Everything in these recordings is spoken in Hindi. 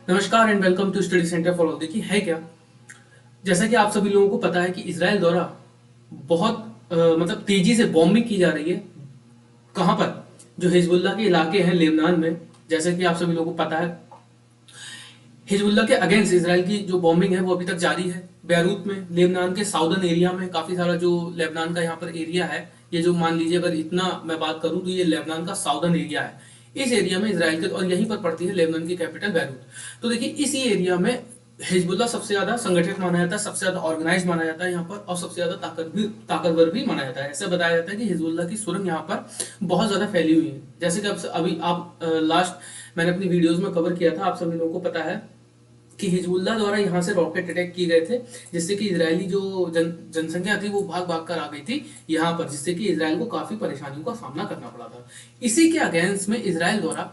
नमस्कार and welcome to study centre for all. देखिए है क्या, जैसा कि आप सभी लोगों को पता है कि इसराइल द्वारा बहुत मतलब तेजी से बॉम्बिंग की जा रही है। कहां पर? जो हिजबुल्लाह के इलाके हैं लेबनान में। जैसा कि आप सभी लोगों को पता है, हिजबुल्ला के अगेंस्ट इसराइल की जो बॉम्बिंग है वो अभी तक जारी है। बैरूत में, लेबनान के साउदर्न एरिया में, काफी सारा जो लेबनान का यहाँ पर एरिया है, ये जो मान लीजिए अगर इतना मैं बात करूं तो ये लेबनान का साउदर्न एरिया है। इस एरिया में इसराइल के, और यहीं पर पड़ती है लेबनान की कैपिटल बैरूत। तो देखिए इसी एरिया में हिजबुल्ला सबसे ज्यादा संगठित माना जाता है, सबसे ज्यादा ऑर्गेनाइज माना जाता है यहाँ पर, और सबसे ज्यादा ताकतवर भी माना जाता है। ऐसा बताया जाता है कि हिजबुल्ला की सुरंग यहाँ पर बहुत ज्यादा फैली हुई है। जैसे कि अब अभी आप लास्ट मैंने अपनी वीडियोस में कवर किया था, आप सभी लोगों को पता है कि हिजबुल्ला द्वारा यहाँ से रॉकेट अटैक किए गए थे, जिससे कि इजरायली जो जनसंख्या थी वो भाग भाग कर आ गई थी यहाँ पर, जिससे कि इसराइल को काफी परेशानियों का सामना करना पड़ा था। इसी के अगेंस्ट में इसराइल द्वारा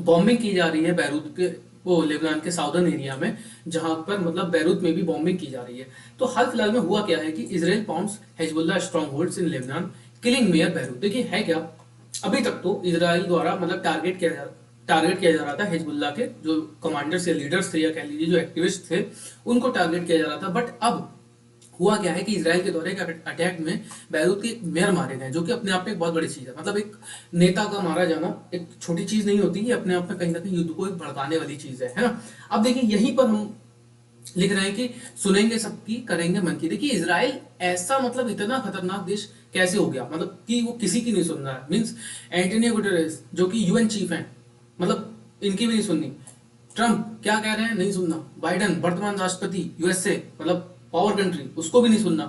बॉम्बिंग की जा रही है बैरूत के, वो लेबनान के साउदर्न एरिया में, जहां पर मतलब बैरूत में भी बॉम्बिंग की जा रही है। तो हाल फिलहाल में हुआ क्या है कि Israel pounds Hezbollah strong holds इन लेबनान, किलिंग मेयर बैरूत। देखिए है क्या, अभी तक तो इसराइल द्वारा मतलब टारगेट किया जा रहा था हिजबुल्ला के जो कमांडर्स या लीडर्स थे, या कह लीजिए जो एक्टिविस्ट थे, उनको टारगेट किया जा रहा था। बट अब हुआ क्या है कि इसराइल के द्वारा एक अटैक में बैरूत के एक मेयर मारे गए, जो कि अपने आप में एक बहुत बड़ी चीज है। मतलब एक नेता का मारा जाना एक छोटी चीज नहीं होती, ये अपने आप में कहीं ना कहीं युद्ध को एक भड़काने वाली चीज है ना। अब देखिए यहीं पर हम लिख रहे हैं कि सुनेंगे सबकी करेंगे मन की। देखिए इसराइल ऐसा मतलब इतना खतरनाक देश कैसे हो गया, मतलब कि वो किसी की नहीं सुन रहा है। मीन्स एंटोनियो गुटेरेस जो कि यूएन चीफ हैं, मतलब इनकी भी नहीं सुननी। ट्रम्प क्या कह रहे हैं, नहीं सुनना। बाइडन वर्तमान राष्ट्रपति यूएसए, मतलब पावर कंट्री, उसको भी नहीं सुनना।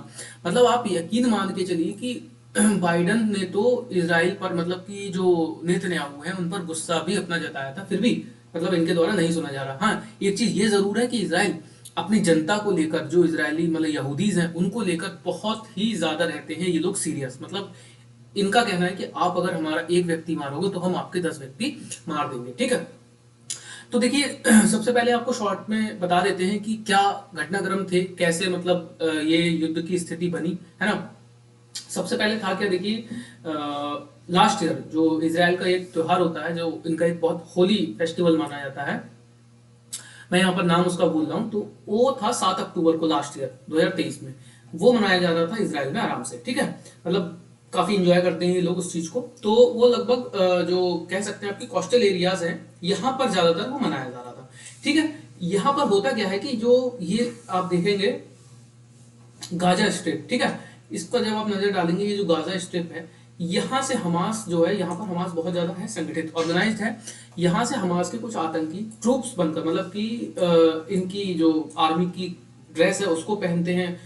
मतलब आप यकीन मान के चलिए कि बाइडन ने तो इसराइल पर, मतलब कि जो नेतन्याहू हैं उन पर गुस्सा भी अपना जताया था, फिर भी मतलब इनके द्वारा नहीं सुना जा रहा। हाँ, एक चीज ये जरूर है कि इसराइल अपनी जनता को लेकर, जो इजरायली मतलब यहूदीज हैं उनको लेकर बहुत ही ज्यादा रहते हैं ये लोग सीरियस। मतलब इनका कहना है कि आप अगर हमारा एक व्यक्ति मारोगे तो हम आपके 10 व्यक्ति मार देंगे, ठीक है। तो देखिए सबसे पहले आपको शॉर्ट में बता देते हैं कि क्या घटनाक्रम थे, कैसे मतलब ये युद्ध की स्थिति बनी, है ना। सबसे पहले था क्या, देखिए लास्ट ईयर जो इसराइल का एक त्योहार होता है, जो इनका एक बहुत होली फेस्टिवल माना जाता है, मैं यहाँ पर नाम उसका भूल रहा हूँ, तो वो था 7 अक्टूबर को लास्ट ईयर 2023 में। वो मनाया जा रहा था इसराइल में आराम से, ठीक है। मतलब काफी इंजॉय करते हैं ये लोग उस चीज को। तो वो लगभग जो कह सकते हैं आपकी कोस्टल एरियाज हैं, यहाँ पर ज्यादातर वो मनाया जा रहा था, ठीक है। यहाँ पर होता क्या है कि जो ये आप देखेंगे गाजा स्ट्रिप, ठीक है, इस पर जब आप नजर डालेंगे, ये जो गाजा स्ट्रिप है, यहाँ से हमास जो है, यहाँ पर हमास बहुत ज्यादा है, संगठित ऑर्गेनाइज्ड है। यहाँ से हमास के कुछ आतंकी ट्रूप्स बनकर, मतलब कि इनकी जो आर्मी की ड्रेस है उसको पहनते हैं,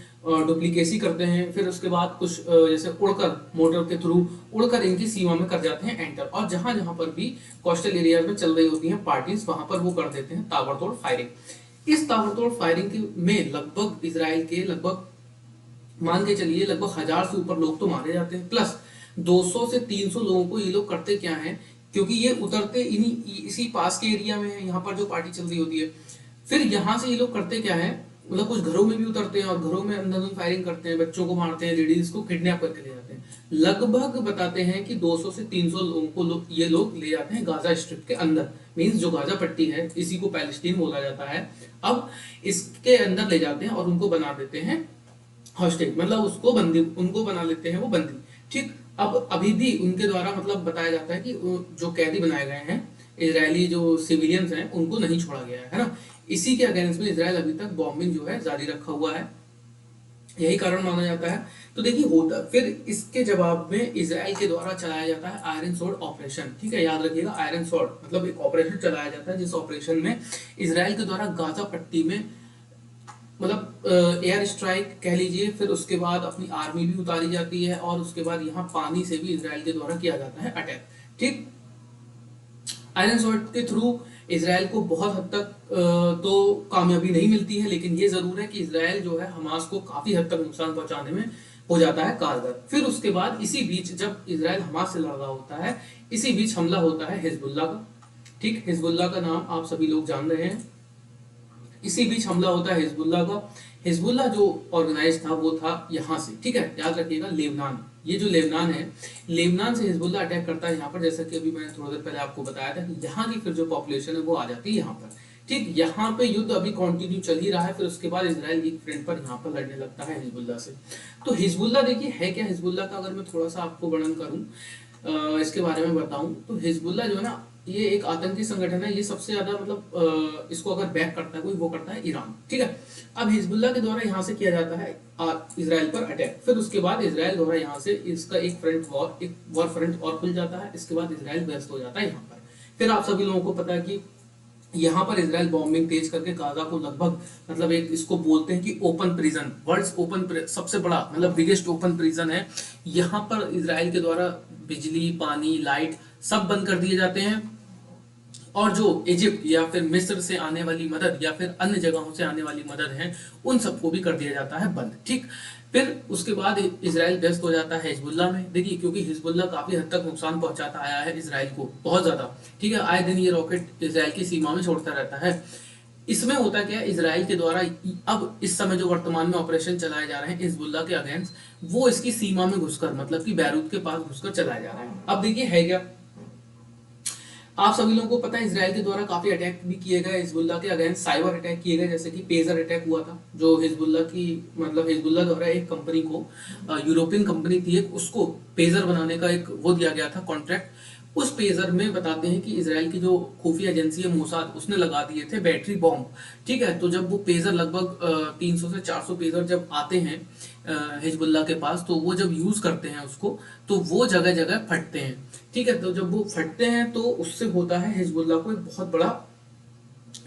डुप्लीकेसी करते हैं, फिर उसके बाद कुछ जैसे उड़कर, मोटर के थ्रू उड़कर इनकी सीमा में कर जाते हैं एंटर, और जहां जहां पर भी कोस्टल एरियाज में चल रही होती हैं पार्टीज, वहां पर वो कर देते हैं ताबड़तोड़ फायरिंग। इस ताबड़तोड़ फायरिंग में लगभग इसराइल के लगभग मान के चलिए लगभग 1000 से ऊपर लोग तो मारे जाते हैं, प्लस 200 से 300 लोगों को ये लोग करते क्या है, क्योंकि ये उतरते इन्हीं इसी पास के एरिया में है, यहाँ पर जो पार्टी चल रही होती है, फिर यहाँ से ये लोग करते क्या है, मतलब कुछ घरों में भी उतरते हैं और घरों में अंधाधुंध फायरिंग करते हैं, बच्चों को मारते हैं, लेडीज को किडनैप करके ले जाते हैं। लगभग बताते हैं कि 200 से 300 लोगों को ये लोग ले जाते हैं गाजा स्ट्रिप के अंदर। मीन्स जो गाजा पट्टी है, इसी को पैलेस्टीन बोला जाता है। अब इसके अंदर ले जाते हैं और उनको बना देते हैं हॉस्टेज, मतलब उसको बंदी, उनको बना लेते हैं वो बंदी, ठीक। अब अभी भी उनके द्वारा मतलब बताया जाता है कि जो कैदी बनाए गए हैं, इजरायली जो सिविलियंस हैं, उनको नहीं छोड़ा गया है ना। इसी के अगेंस्ट में इसराइल अभी तक बॉम्बिंग जो है जारी रखा हुआ है, यही कारण माना जाता है। तो देखिए होता, फिर इसके जवाब में इसराइल के द्वारा चलाया जाता है आयरन स्वॉर्ड ऑपरेशन, ठीक है, याद रखिएगा। आयरन स्वॉर्ड मतलब एक ऑपरेशन चलाया जाता है, जिस ऑपरेशन में इसराइल के द्वारा गाजा पट्टी में मतलब एयर स्ट्राइक कह लीजिए, फिर उसके बाद अपनी आर्मी भी उतारी जाती है, और उसके बाद यहाँ पानी से भी इसराइल के द्वारा किया जाता है अटैक, ठीक। आयरन स्वॉर्ड के थ्रू इसराइल को बहुत हद तक तो कामयाबी नहीं मिलती है, लेकिन ये जरूर है कि इसराइल जो है हमास को काफी हद तक नुकसान पहुंचाने में हो जाता है कारगर। फिर उसके बाद इसी बीच जब इसराइल हमास से लड़ रहा होता है, इसी बीच हमला होता है हिजबुल्लाह का, ठीक। हिजबुल्लाह का नाम आप सभी लोग जान रहे हैं। इसी बीच हमला होता है हिजबुल्लाह का। हिजबुल्लाह जो ऑर्गेनाइज था वो था यहाँ से, ठीक है, याद रखिएगा लेबनान। ये जो लेबनान है, लेबनान से हिजबुल्लाह अटैक करता है यहाँ पर, जैसा कि अभी मैंने थोड़ी देर पहले आपको बताया था कि यहाँ की फिर जो पॉपुलेशन है वो आ जाती है यहाँ पर, ठीक, यहाँ पे युद्ध अभी कंटिन्यू चल ही रहा है। फिर उसके बाद इजराइल एक फ्रंट पर यहाँ पर लड़ने लगता है हिजबुल्लाह से। तो हिजबुल्लाह देखिए है क्या, हिजबुल्लाह का अगर मैं थोड़ा सा आपको वर्णन करूँ, इसके बारे में बताऊं, तो हिजबुल्लाह जो है ना, ये एक आतंकी संगठन है। ये सबसे ज्यादा मतलब इसको अगर बैक करता है कोई, वो करता है ईरान। ठीक है, अब हिजबुल्लाह के द्वारा यहाँ से किया जाता है इजराइल पर अटैक। फिर उसके बाद इजराइल द्वारा यहाँ से इसका एक वॉर फ्रंट और खुल जाता है। इसके बाद इजराइल व्यस्त हो जाता है यहाँ पर। फिर आप सभी लोगों को पता है कि यहाँ पर इजराइल बॉम्बिंग तेज करके गाजा को लगभग मतलब एक इसको बोलते हैं कि ओपन प्रिजन, वर्ल्ड्स ओपन सबसे बड़ा मतलब बिगेस्ट ओपन प्रिजन है। यहाँ पर इजराइल के द्वारा बिजली, पानी, लाइट सब बंद कर दिए जाते हैं। और जो इजिप्ट या फिर मिस्र से आने वाली मदद या फिर अन्य जगहों से आने वाली मदद है, उन सबको भी कर दिया जाता है बंद। ठीक, फिर उसके बाद इजराइल व्यस्त हो जाता है हिजबुल्लाह में। देखिए क्योंकि हिजबुल्लाह काफी हद तक नुकसान पहुंचाता आया है इजराइल को, बहुत ज्यादा। ठीक है, आए दिन ये रॉकेट इजराइल की सीमा में छोड़ता रहता है। इसमें होता क्या है, इजराइल के द्वारा अब इस समय जो वर्तमान में ऑपरेशन चलाए जा रहे हैं हिजबुल्लाह के अगेंस्ट, वो इसकी सीमा में घुसकर मतलब कि बैरूत के पास घुसकर चलाए जा रहे हैं। अब देखिए है क्या, आप सभी लोगों को पता है इजराइल के द्वारा काफी अटैक भी किए गए हिजबुल्लाह के अगेंस्ट, साइबर अटैक किए गए, जैसे कि पेजर अटैक हुआ था, जो हिजबुल्लाह की मतलब हिजबुल्लाह द्वारा एक कंपनी को, यूरोपियन कंपनी थी एक, उसको पेजर बनाने का एक वो दिया गया था कॉन्ट्रैक्ट। उस पेजर में बताते हैं कि इजराइल की जो खुफिया एजेंसी है मोसाद, उसने लगा दिए थे बैटरी बॉम्ब। ठीक है, तो जब वो पेजर लगभग 300 से 400 पेजर जब आते हैं हिजबुल्लाह के पास, तो वो जब यूज करते हैं उसको, तो वो जगह जगह फटते हैं। ठीक है, तो जब वो फटते हैं तो उससे होता है हिजबुल्लाह को एक बहुत बड़ा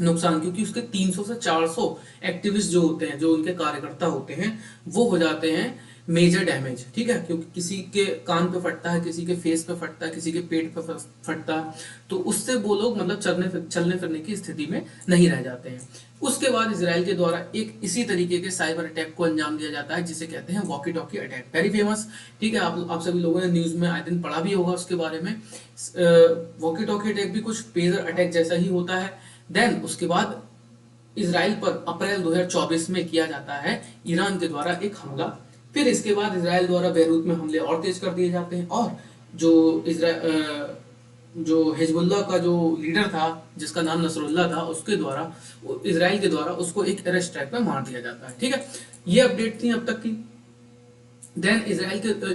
नुकसान, क्योंकि उसके 300 से 400 एक्टिविस्ट जो होते हैं, जो उनके कार्यकर्ता होते हैं, वो हो जाते हैं मेजर डैमेज। ठीक है, क्योंकि किसी के कान पे फटता है, किसी के फेस पे फटता है, किसी के पेट पे फटता है, तो उससे वो लोग मतलब चलने फिरने की स्थिति में नहीं रह जाते हैं। उसके बाद इसराइल के द्वारा एक इसी तरीके के साइबर अटैक को अंजाम दिया जाता है, जिसे कहते हैं walkie talkie attack, very famous. ठीक है, आप सभी लोगों ने न्यूज में आए दिन पढ़ा भी होगा उसके बारे में। वॉकी टॉकी अटैक भी कुछ पेजर अटैक जैसा ही होता है। देन उसके बाद इसराइल पर अप्रैल 2024 में किया जाता है ईरान के द्वारा एक हमला। फिर इसके बाद इसराइल द्वारा बेरूत में हमले और तेज कर दिए जाते हैं, और जो हिजबुल्लाह का जो लीडर था जिसका नाम नसरुल्लाह था, उसके द्वारा इसराइल के द्वारा उसको एक एयर स्ट्राइक में मार दिया जाता है। ठीक है, ये अपडेट थी अब तक की। देन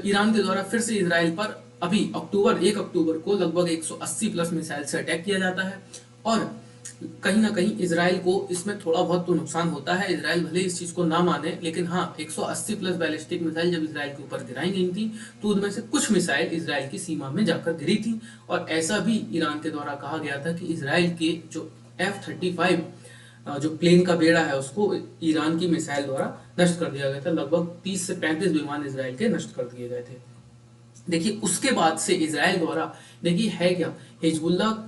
ईरान के द्वारा फिर से इसराइल पर अभी 1 अक्टूबर को लगभग 180 प्लस मिसाइल से अटैक किया जाता है, और कहीं ना कहीं इसराइल को इसमें थोड़ा बहुत तो नुकसान होता है। इसराइल भले इस चीज को ना माने, लेकिन हाँ 180 प्लस बैलिस्टिक मिसाइल जब इसराइल के ऊपर गिराई गई थी, तो उनमें से कुछ मिसाइल इसराइल की सीमा में जाकर गिरी थी। और ऐसा भी ईरान के द्वारा कहा गया था कि इसराइल के जो F-35 जो प्लेन का बेड़ा है, उसको ईरान की मिसाइल द्वारा नष्ट कर दिया गया था। लगभग 30 से 35 विमान इसराइल के नष्ट कर दिए गए थे। देखिए उसके बाद से इसराइल द्वारा, देखिए है क्या, हिजबुल्लाह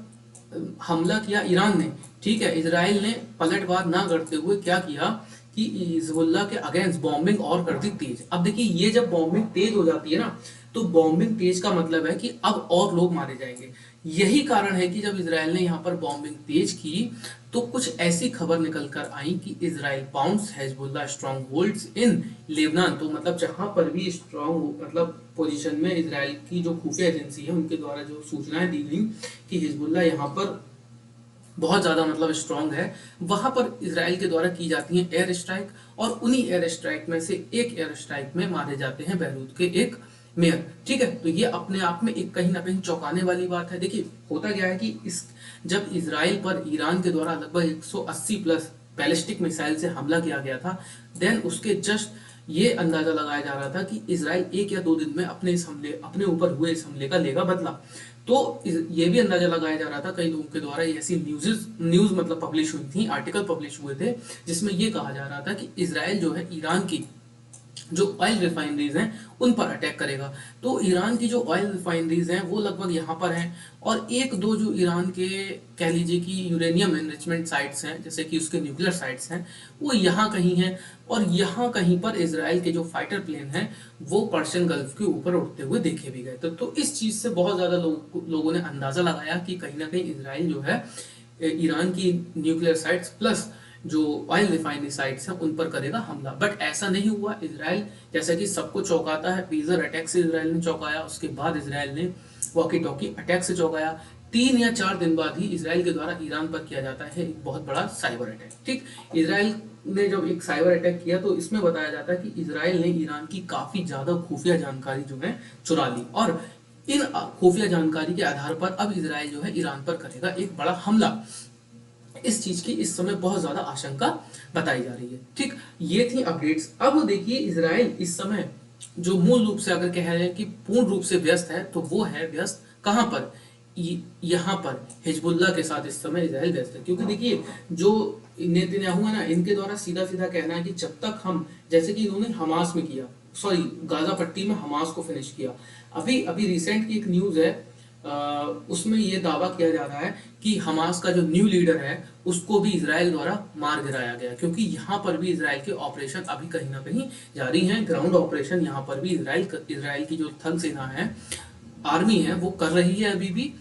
हमला किया ईरान ने। ठीक है, इसराइल ने पलटवार ना करते हुए क्या किया कि हिजबुल्लाह के अगेंस्ट बॉम्बिंग और कर दी तेज। अब देखिए ये जब बॉम्बिंग तेज हो जाती है ना, तो बॉम्बिंग तेज का मतलब है कि अब और लोग मारे जाएंगे। यही कारण है कि जब इसराइल ने यहाँ पर बॉम्बिंग तेज की, तो कुछ ऐसी खबर निकल कर आई कि Israel bounce Hezbollah strong holds इन लेबनान। तो मतलब जहां पर भी स्ट्रॉन्ग मतलब पोजीशन में इसराइल की जो खुफिया एजेंसी है, उनके द्वारा जो सूचनाएं दी गई कि हिजबुल्लाह यहाँ पर बहुत ज्यादा मतलब स्ट्रांग है, वहां पर इसराइल के द्वारा की जाती है एयर स्ट्राइक, और उन्हीं एयर स्ट्राइक में से एक एयर स्ट्राइक में मारे जाते हैं बैरूत के एक मेयर। ठीक है, तो ये अपने आप में एक कहीं ना कहीं चौंकाने वाली बात है। देखिए होता क्या है कि जब इसराइल पर ईरान के द्वारा लगभग 180 प्लस बैलिस्टिक मिसाइल से हमला किया गया था, देन उसके जस्ट ये अंदाजा लगाया जा रहा था कि इसराइल 1 या 2 दिन में अपने ऊपर हुए इस हमले का लेगा बदला। तो ये भी अंदाजा लगाया जा रहा था, कई लोगों के द्वारा ऐसी न्यूज मतलब पब्लिश हुई थी, आर्टिकल पब्लिश हुए थे, जिसमें ये कहा जा रहा था कि इसराइल जो है ईरान की जो ऑयल रिफाइनरीज हैं उन पर अटैक करेगा। तो ईरान की जो ऑयल रिफाइनरीज हैं वो लगभग यहाँ पर हैं, और एक दो जो ईरान के कह लीजिए कि यूरेनियम एनरिचमेंट साइट्स हैं, जैसे कि उसके न्यूक्लियर साइट्स हैं, वो यहाँ कहीं हैं। और यहाँ कहीं पर इसराइल के जो फाइटर प्लेन हैं वो पर्शियन गल्फ के ऊपर उड़ते हुए देखे भी गए। तो इस चीज से बहुत ज्यादा लोगों ने अंदाजा लगाया कि कहीं ना कहीं इसराइल जो है ईरान की न्यूक्लियर साइट्स प्लस जो ऑयल रिफाइनरी साइट्स हैं उन पर करेगा हमला। बट ऐसा नहीं हुआ। इसराइल जैसा कि सबको चौंकाता है, पेजर अटैक से इसराइल ने चौंकाया, उसके बाद इसराइल ने वॉकी टॉकी अटैक से चौंकाया। 3 या 4 दिन बाद ही इसराइल के द्वारा ईरान पर किया जाता है एक बहुत बड़ा साइबर अटैक। ठीक, इसराइल ने जब एक साइबर अटैक किया तो इसमें बताया जाता है कि इसराइल ने ईरान की काफी ज्यादा खुफिया जानकारी जो है चुरा ली, और इन खुफिया जानकारी के आधार पर अब इसराइल जो है ईरान पर करेगा एक बड़ा हमला। इस चीज की इस समय बहुत ज्यादा आशंका बताई जा रही है। ठीक, ये थी अपडेट्स। अब देखिए इसराइल इस समय जो मूल रूप से अगर कह रहे हैं कि पूर्ण रूप से व्यस्त है, तो वो है व्यस्त कहां पर, यहाँ पर हिजबुल्लाह के साथ इस समय इसराइल व्यस्त है। क्योंकि देखिए जो नेतन्याहू है ना, इनके द्वारा सीधा सीधा कहना है कि जब तक हम, जैसे कि इन्होंने हमास में किया, सॉरी गाजा पट्टी में हमास को फिनिश किया। अभी अभी रिसेंट की एक न्यूज है, उसमें ये दावा किया जा रहा है कि हमास का जो न्यू लीडर है उसको भी इसराइल द्वारा मार गिराया गया, क्योंकि यहाँ पर भी इसराइल के ऑपरेशन अभी कहीं ना कहीं जारी हैं, ग्राउंड ऑपरेशन यहाँ पर भी इसराइल की जो थल सेना है, आर्मी है, वो कर रही है अभी भी।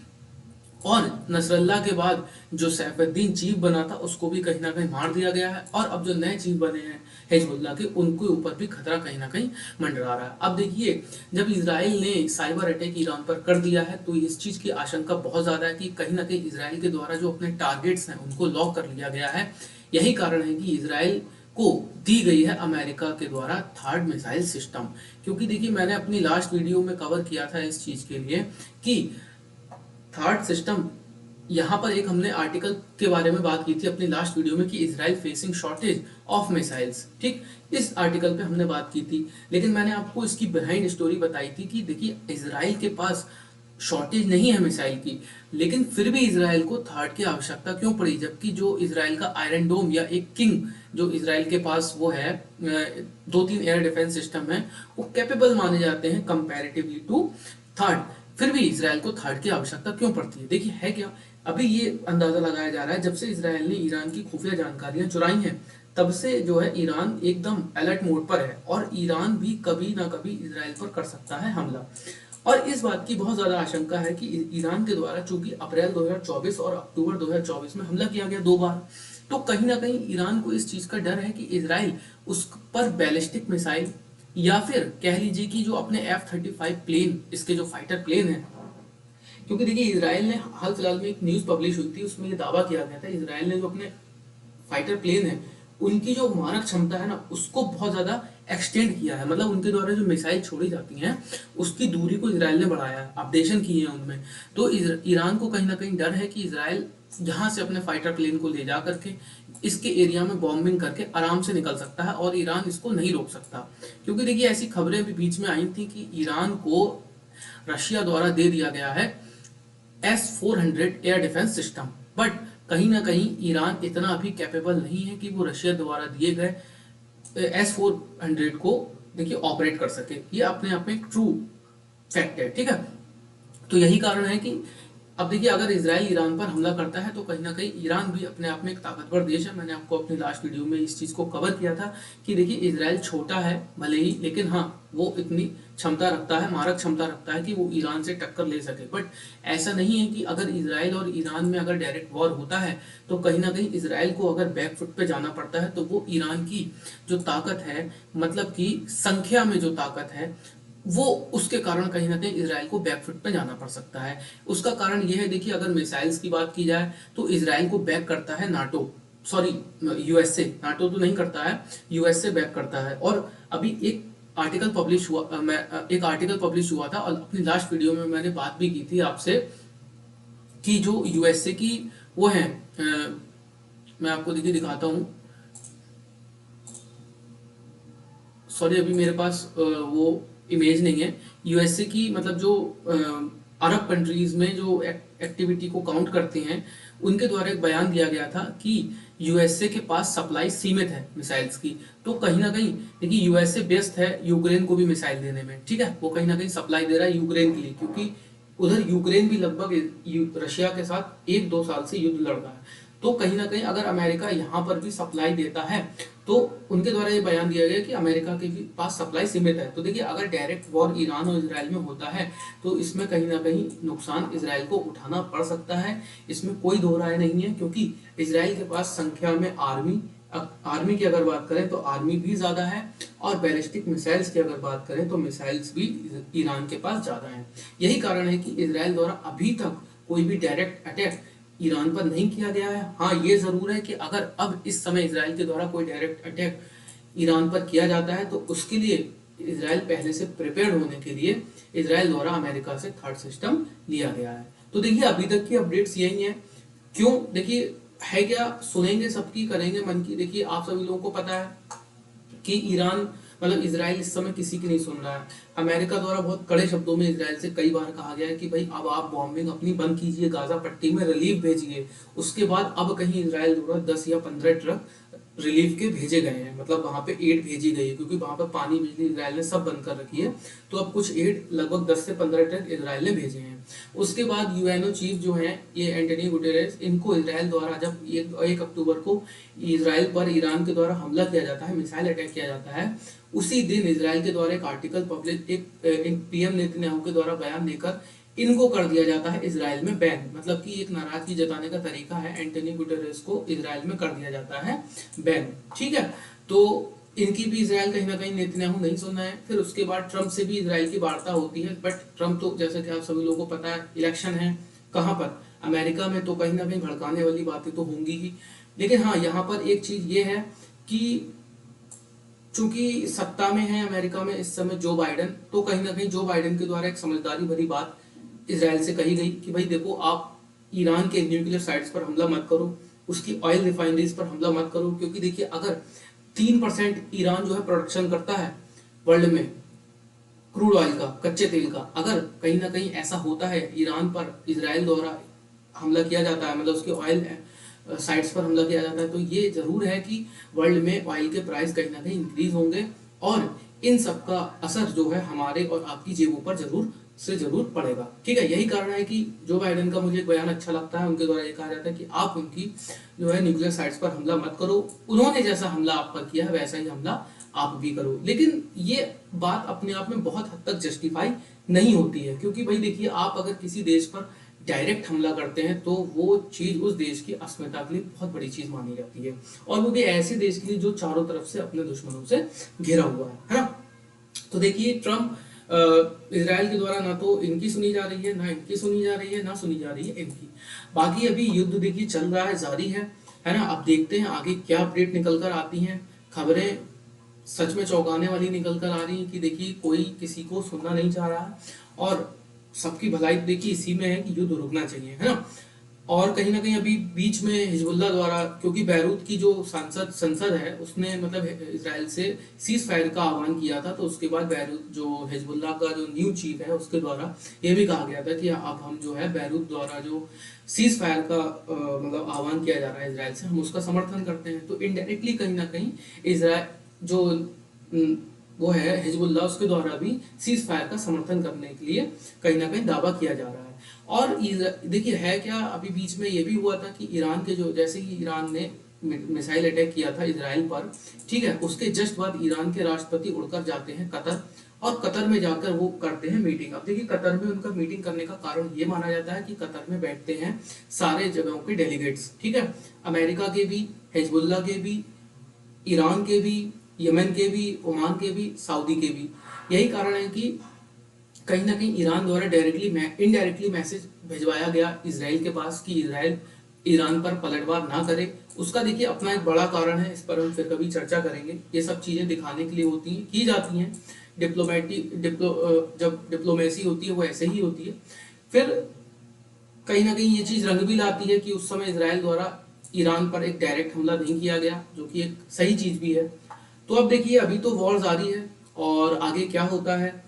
और नसरल्ला के बाद जो सैफुद्दीन चीफ बना था उसको भी कहीं ना कहीं मार दिया गया है, और अब जो नए चीफ बने हैं हिजबुल्लाह के, उनके ऊपर भी खतरा कहीं ना कहीं मंडरा रहा है। अब देखिए जब इसराइल ने साइबर अटैक ईरान पर कर दिया है तो इस चीज की आशंका बहुत ज्यादा है कि कहीं ना कहीं इसराइल के द्वारा जो अपने टारगेट्स हैं उनको लॉक कर लिया गया है। यही कारण है कि इसराइल को दी गई है अमेरिका के द्वारा थर्ड मिसाइल सिस्टम। क्योंकि देखिए मैंने अपनी लास्ट वीडियो में कवर किया था इस चीज के लिए कि थर्ड सिस्टम, यहाँ पर एक हमने आर्टिकल के बारे में बात की थी अपनी लास्ट वीडियो में कि Israel facing shortage of missiles. ठीक, इस आर्टिकल पे हमने बात की थी, लेकिन मैंने आपको इसकी बिहाइंड स्टोरी बताई थी कि देखिए इसराइल के पास शॉर्टेज नहीं है मिसाइल की, लेकिन फिर भी इसराइल को थर्ड की आवश्यकता क्यों पड़ी, जबकि जो इसराइल का आयरन डोम या एक किंग जो इसराइल के पास वो है, 2-3 एयर डिफेंस सिस्टम है, वो कैपेबल माने जाते हैं कंपैरेटिवली टू थर्ड, फिर भी इसराइल को थर्ड की आवश्यकता क्यों पड़ती है। देखिए है क्या, अभी ये अंदाजा लगाया जा रहा है जब से इसराइल ने ईरान की खुफिया जानकारियां चुराई हैं तब से जो है ईरान एकदम अलर्ट मोड पर है, और ईरान भी कभी ना कभी इसराइल पर कर सकता है हमला। और इस बात की बहुत ज्यादा आशंका है कि ईरान के द्वारा चूंकि अप्रैल 2024 और अक्टूबर 2024 में हमला किया गया 2 बार, तो कहीं ना कहीं ईरान को इस चीज का डर है कि इसराइल उस पर बैलिस्टिक मिसाइल या फिर कह लीजिए कि जो अपने F-35 प्लेन, इसके जो फाइटर प्लेन है, क्योंकि देखिए इसराइल ने हाल फिलहाल में एक न्यूज पब्लिश हुई थी, उसमें ये दावा किया गया था इसराइल ने जो अपने फाइटर प्लेन है उनकी जो मारक क्षमता है ना उसको बहुत ज्यादा एक्सटेंड किया है, मतलब उनके द्वारा जो मिसाइल छोड़ी जाती हैं उसकी दूरी को इसराइल ने बढ़ाया है, अपडेशन किए हैं उनमें। तो ईरान को कहीं ना कहीं डर है कि इसराइल यहाँ से अपने फाइटर प्लेन को ले जा करके इसके एरिया में बॉम्बिंग करके आराम से निकल सकता है, और ईरान इसको नहीं रोक सकता। क्योंकि देखिए ऐसी खबरें भी बीच में आई थी कि ईरान को रशिया द्वारा दे दिया गया है S-400 air defence system, but कहीं ना कहीं ईरान इतना अभी कैपेबल नहीं है कि वो रशिया द्वारा दिए गए S-400 को देखिए ऑपरेट कर सके। ये अपने आप में एक ट्रू फैक्ट है, ठीक है। तो यही कारण है कि अब देखिए अगर इसराइल ईरान पर हमला करता है तो कहीं ना कहीं ईरान भी अपने आप में एक ताकतवर देश है। मैंने आपको अपनी लास्ट वीडियो में इस चीज को कवर किया था कि देखिए इसराइल छोटा है भले ही, लेकिन हाँ वो इतनी क्षमता रखता है, मारक क्षमता रखता है कि वो ईरान से टक्कर ले सके। बट ऐसा नहीं है कि अगर इसराइल और ईरान में अगर डायरेक्ट वॉर होता है तो कहीं ना कहीं इसराइल को अगर बैक फुट पे जाना पड़ता है तो वो ईरान की जो ताकत है, मतलब कि संख्या में जो ताकत है, वो उसके कारण कहीं ना कहीं इसराइल को बैकफुट पे जाना पड़ सकता है। उसका कारण यह है, देखिए अगर मिसाइल्स की बात की जाए तो इसराइल को बैक करता है नाटो, सॉरी यूएसए, नाटो तो नहीं करता है, यूएसए बैक करता है। और अभी एक आर्टिकल पब्लिश हुआ, एक आर्टिकल पब्लिश हुआ था और अपनी लास्ट वीडियो में मैंने बात भी की थी आपसे कि जो यूएसए की वो है, मैं आपको देखिए दिखाता हूँ, सॉरी अभी मेरे पास वो इमेज नहीं है यूएसए की, मतलब जो अरब कंट्रीज में जो एक्टिविटी को काउंट करते हैं उनके द्वारा एक बयान दिया गया था कि यूएसए के पास सप्लाई सीमित है मिसाइल्स की। तो कहीं ना कहीं देखिए यूएसए व्यस्त है यूक्रेन को भी मिसाइल देने में, ठीक है, वो कहीं ना कहीं सप्लाई दे रहा है यूक्रेन के लिए, क्योंकि उधर यूक्रेन भी लगभग रशिया के साथ 1-2 साल से युद्ध लड़ रहा है। तो कहीं ना कहीं अगर अमेरिका यहाँ पर भी सप्लाई देता है तो उनके द्वारा ये बयान दिया गया कि अमेरिका के भी पास सप्लाई सीमित है। तो देखिए अगर डायरेक्ट वॉर ईरान और इजराइल में होता है तो इसमें कहीं ना कहीं नुकसान इजराइल को उठाना पड़ सकता है, इसमें कोई दो राय नहीं है। क्योंकि इजराइल के पास संख्या में आर्मी की अगर बात करें तो आर्मी भी ज्यादा है, और बैलिस्टिक मिसाइल्स की अगर बात करें तो मिसाइल्स भी ईरान के पास ज्यादा है। यही कारण है कि इजराइल द्वारा अभी तक कोई भी डायरेक्ट अटैक ईरान पर नहीं किया गया है। हाँ, ये जरूर है कि अगर अब इस समय इसराइल के द्वारा कोई डायरेक्ट अटैक ईरान पर किया जाता है तो उसके लिए इसराइल पहले से प्रिपेयर्ड होने के लिए इसराइल द्वारा अमेरिका से थर्ड सिस्टम लिया गया है। तो देखिए अभी तक की अपडेट्स यही है। क्यों, देखिए है क्या, सुनेंगे सबकी, करेंगे मन की। देखिए आप सभी लोगों को पता है कि ईरान मतलब इसराइल इस समय किसी की नहीं सुन रहा है। अमेरिका द्वारा बहुत कड़े शब्दों में इसराइल से कई बार कहा गया है कि भाई अब आप बॉम्बिंग अपनी बंद कीजिए, गाजा पट्टी में रिलीफ भेजिए। उसके बाद अब कहीं इसराइल द्वारा 10 या 15 ट्रक रिलीफ के भेजे गए हैं, मतलब वहां पे एड भेजी गई है, क्योंकि वहां पे पानी बिजली इसराइल ने सब बंद कर रखी है। तो अब कुछ एड लगभग 10 से 15 ट्रक इसराइल ने भेजे हैं। उसके बाद यूएनओ चीफ जो हैं ये एंटोनियो गुटेरेस, इनको इसराइल द्वारा जब 1 अक्टूबर को इसराइल पर ईरान के द्वारा हमला किया जाता है, मिसाइल अटैक किया जाता है, उसी दिन इसराइल के द्वारा एक आर्टिकल पब्लिश, एक पीएम नेतन्याहू के द्वारा बयान देकर इनको कर दिया जाता है इसराइल में बैन। मतलब कि एक नाराजगी जताने का तरीका है, एंटोनियो गुटेरेस को इसराइल में कर दिया जाता है बैन। ठीक है, तो इनकी भी इसराइल कहीं ना कहीं नेतन्याहू नहीं सुनना है। फिर उसके बाद ट्रम्प से भी इसराइल की वार्ता होती है, बट ट्रम्प तो जैसे कि आप सभी लोगों को पता है इलेक्शन है कहाँ पर, अमेरिका में, तो कहीं ना कहीं भड़काने वाली बातें तो होंगी ही। लेकिन हाँ, यहाँ पर एक चीज ये है कि चूंकि सत्ता में है अमेरिका में इस समय जो बाइडेन, तो कहीं ना कहीं जो बाइडेन के द्वारा एक समझदारी भरी बात इसराइल से कही गई कि भाई देखो, आप ईरान के न्यूक्लियर साइट्स पर हमला मत करो, उसकी ऑयल रिफाइनरीज पर हमला मत करो, क्योंकि देखिए अगर 3% ईरान जो है प्रोडक्शन करता है वर्ल्ड में क्रूड ऑयल का, कच्चे तेल का, अगर कहीं ना कहीं ऐसा होता है ईरान पर इसराइल द्वारा हमला किया जाता है, मतलब उसके ऑयल साइट्स पर हमला किया जाता है, तो ये जरूर है कि वर्ल्ड में ऑयल के प्राइस कहीं ना कहीं इंक्रीज होंगे और इन सब का असर जो है हमारे और आपकी जेबों पर जरूर पड़ेगा। ठीक है, यही कारण है कि जो बाइडेन का मुझे बयान अच्छा लगता है, उनके द्वारा ये कहा जाता है कि आप उनकी जो है न्यूक्लियर साइट्स पर हमला मत करो, उन्होंने जैसा हमला आप पर किया है वैसा ही हमला आप भी करो। लेकिन ये बात अपने आप में बहुत हद तक जस्टिफाई नहीं होती है, क्योंकि भाई देखिए आप अगर किसी देश पर डायरेक्ट हमला करते हैं तो वो चीज उस देश की अस्मिता के लिए बहुत बड़ी चीज मानी जाती है, और वो भी ऐसे देश के लिए जो चारों तरफ से अपने दुश्मनों से घिरा हुआ है ना। तो देखिए ट्रम्प इसराइल के द्वारा ना तो इनकी सुनी जा रही है, ना इनकी सुनी जा रही है, ना सुनी जा रही है इनकी। बाकी अभी युद्ध देखिए चल रहा है, जारी है ना। अब देखते हैं आगे क्या अपडेट निकल कर आती हैं। खबरें सच में चौंकाने वाली निकल कर आ रही है कि देखिए कोई किसी को सुनना नहीं चाह रहा है, और सबकी भलाई देखिए इसी में है कि युद्ध रुकना चाहिए, है ना। और कहीं ना कहीं अभी बीच में हिजबुल्लाह द्वारा, क्योंकि बैरूत की जो संसद है उसने मतलब इसराइल से सीज फायर का आह्वान किया था, तो उसके बाद बैरूत जो हिजबुल्लाह का जो न्यू चीफ है उसके द्वारा ये भी कहा गया था कि अब हम जो है बैरूत द्वारा जो सीज फायर का मतलब आह्वान किया जा रहा है इसराइल से, हम उसका समर्थन करते हैं। तो इनडायरेक्टली कहीं ना कहीं इसराइल जो वो है हिजबुल्लाह, उसके द्वारा भी सीज फायर का समर्थन करने के लिए कहीं ना कहीं दावा किया जा रहा है। और देखिए है क्या, अभी बीच में ये भी हुआ था कि ईरान के जो, जैसे ही ईरान ने मिसाइल अटैक किया था इसराइल पर, ठीक है, उसके जस्ट बाद ईरान के राष्ट्रपति उड़कर जाते हैं कतर, और कतर में जाकर वो करते हैं मीटिंग। अब देखिए कतर में उनका मीटिंग करने का कारण ये माना जाता है कि कतर में बैठते हैं सारे जगहों के डेलीगेट्स, ठीक है, अमेरिका के भी, हिजबुल्लाह के भी, ईरान के भी, यमन के भी, ओमान के भी, सऊदी के भी। यही कारण है कि कहीं ना कहीं ईरान द्वारा डायरेक्टली इनडायरेक्टली मैसेज भिजवाया गया इसराइल के पास कि इसराइल ईरान पर पलटवार ना करे। उसका देखिए अपना एक बड़ा कारण है, इस पर हम फिर कभी चर्चा करेंगे। ये सब चीजें दिखाने के लिए होती हैं, की जाती हैं, जब डिप्लोमेसी होती है वो ऐसे ही होती है। फिर कहीं ना कहीं ये चीज रंग भी लाती है कि उस समय इसराइल द्वारा ईरान पर एक डायरेक्ट हमला नहीं किया गया, जो कि एक सही चीज भी है। तो अब देखिए अभी तो वॉर जारी है, और आगे क्या होता है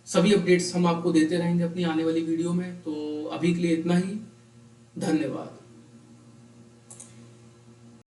सभी अपडेट्स हम आपको देते रहेंगे अपनी आने वाली वीडियो में। तो अभी के लिए इतना ही, धन्यवाद।